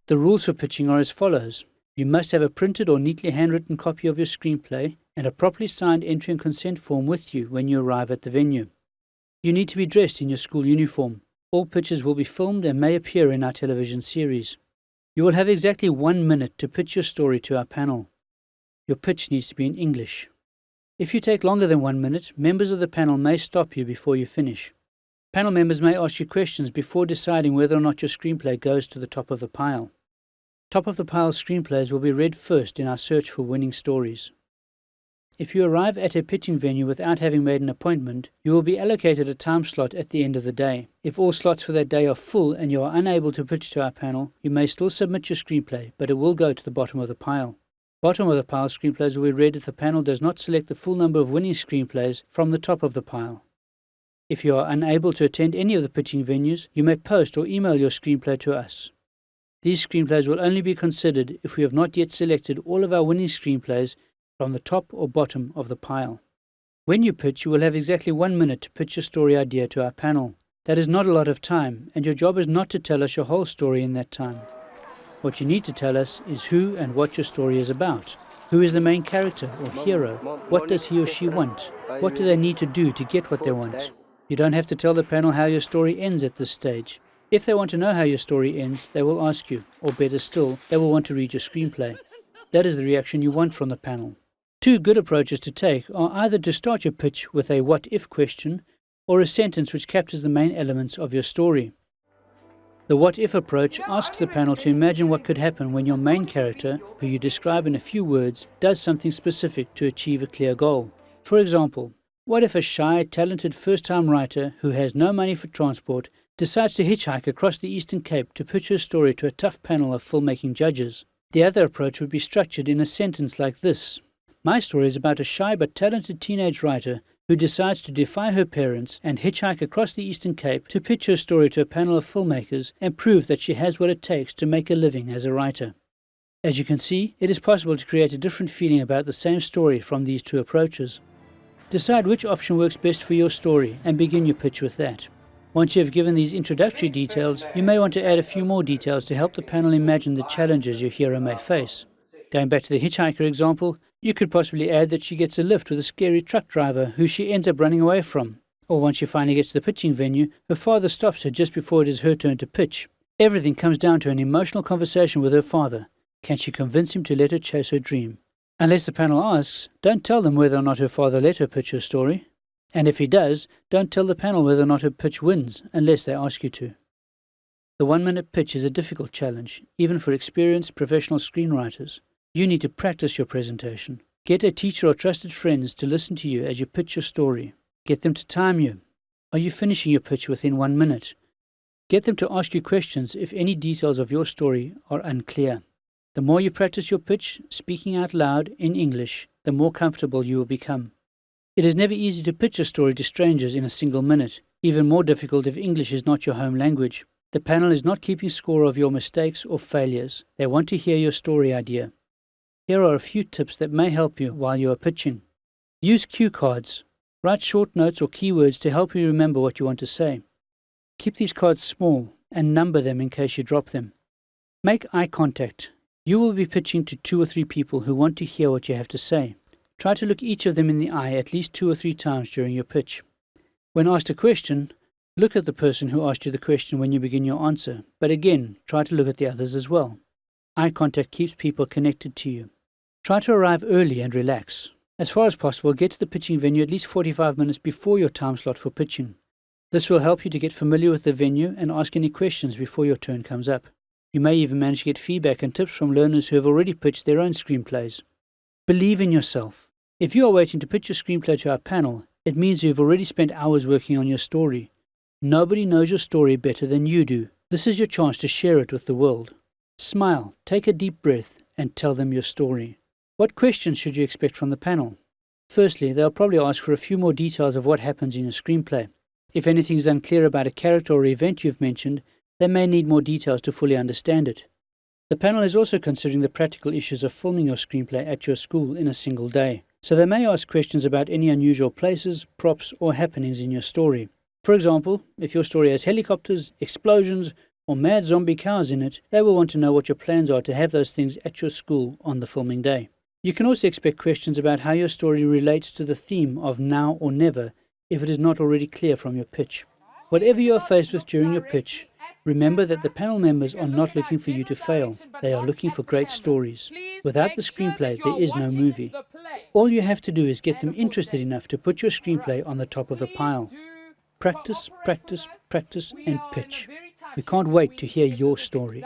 The rules for pitching are as follows. You must have a printed or neatly handwritten copy of your screenplay and a properly signed entry and consent form with you when you arrive at the venue. You need to be dressed in your school uniform. All pitches will be filmed and may appear in our television series. You will have exactly 1 minute to pitch your story to our panel. Your pitch needs to be in English. If you take longer than 1 minute, members of the panel may stop you before you finish. Panel members may ask you questions before deciding whether or not your screenplay goes to the top of the pile. Top of the pile screenplays will be read first in our search for winning stories. If you arrive at a pitching venue without having made an appointment, you will be allocated a time slot at the end of the day. If all slots for that day are full and you are unable to pitch to our panel, you may still submit your screenplay, but it will go to the bottom of the pile. Bottom of the pile screenplays will be read if the panel does not select the full number of winning screenplays from the top of the pile. If you are unable to attend any of the pitching venues, you may post or email your screenplay to us. These screenplays will only be considered if we have not yet selected all of our winning screenplays from the top or bottom of the pile. When you pitch, you will have exactly 1 minute to pitch your story idea to our panel. That is not a lot of time, and your job is not to tell us your whole story in that time. What you need to tell us is who and what your story is about. Who is the main character or hero? What does he or she want? What do they need to do to get what they want? You don't have to tell the panel how your story ends at this stage. If they want to know how your story ends, they will ask you, or better still, they will want to read your screenplay. That is the reaction you want from the panel. Two good approaches to take are either to start your pitch with a what-if question or a sentence which captures the main elements of your story. The what-if approach asks the panel to imagine what could happen when your main character, who you describe in a few words, does something specific to achieve a clear goal. For example, what if a shy, talented first-time writer who has no money for transport decides to hitchhike across the Eastern Cape to pitch her story to a tough panel of filmmaking judges? The other approach would be structured in a sentence like this. My story is about a shy but talented teenage writer who decides to defy her parents and hitchhike across the Eastern Cape to pitch her story to a panel of filmmakers and prove that she has what it takes to make a living as a writer. As you can see, it is possible to create a different feeling about the same story from these two approaches. Decide which option works best for your story and begin your pitch with that. Once you have given these introductory details, you may want to add a few more details to help the panel imagine the challenges your hero may face. Going back to the hitchhiker example, you could possibly add that she gets a lift with a scary truck driver who she ends up running away from. Or once she finally gets to the pitching venue, her father stops her just before it is her turn to pitch. Everything comes down to an emotional conversation with her father. Can she convince him to let her chase her dream? Unless the panel asks, don't tell them whether or not her father let her pitch her story. And if he does, don't tell the panel whether or not her pitch wins, unless they ask you to. The 1-minute pitch is a difficult challenge, even for experienced professional screenwriters. You need to practice your presentation. Get a teacher or trusted friends to listen to you as you pitch your story. Get them to time you. Are you finishing your pitch within 1 minute? Get them to ask you questions if any details of your story are unclear. The more you practice your pitch, speaking out loud in English, the more comfortable you will become. It is never easy to pitch a story to strangers in a single minute, even more difficult if English is not your home language. The panel is not keeping score of your mistakes or failures. They want to hear your story idea. Here are a few tips that may help you while you are pitching. Use cue cards. Write short notes or keywords to help you remember what you want to say. Keep these cards small and number them in case you drop them. Make eye contact. You will be pitching to 2 or 3 people who want to hear what you have to say. Try to look each of them in the eye at least 2 or 3 times during your pitch. When asked a question, look at the person who asked you the question when you begin your answer, but again, try to look at the others as well. Eye contact keeps people connected to you. Try to arrive early and relax. As far as possible, get to the pitching venue at least 45 minutes before your time slot for pitching. This will help you to get familiar with the venue and ask any questions before your turn comes up. You may even manage to get feedback and tips from learners who have already pitched their own screenplays. Believe in yourself. If you are waiting to pitch your screenplay to our panel, it means you've already spent hours working on your story. Nobody knows your story better than you do. This is your chance to share it with the world. Smile, take a deep breath, and tell them your story. What questions should you expect from the panel? Firstly, they'll probably ask for a few more details of what happens in your screenplay. If anything is unclear about a character or event you've mentioned, they may need more details to fully understand it. The panel is also considering the practical issues of filming your screenplay at your school in a single day, so they may ask questions about any unusual places, props, or happenings in your story. For example, if your story has helicopters, explosions, or mad zombie cows in it, they will want to know what your plans are to have those things at your school on the filming day. You can also expect questions about how your story relates to the theme of now or never if it is not already clear from your pitch. Whatever you are faced with during your pitch, remember that the panel members are not looking for you to fail. They are looking for great stories. Without the screenplay, there is no movie. All you have to do is get them interested enough to put your screenplay on the top of the pile. Practice, practice, practice, and pitch. We can't wait to hear your story.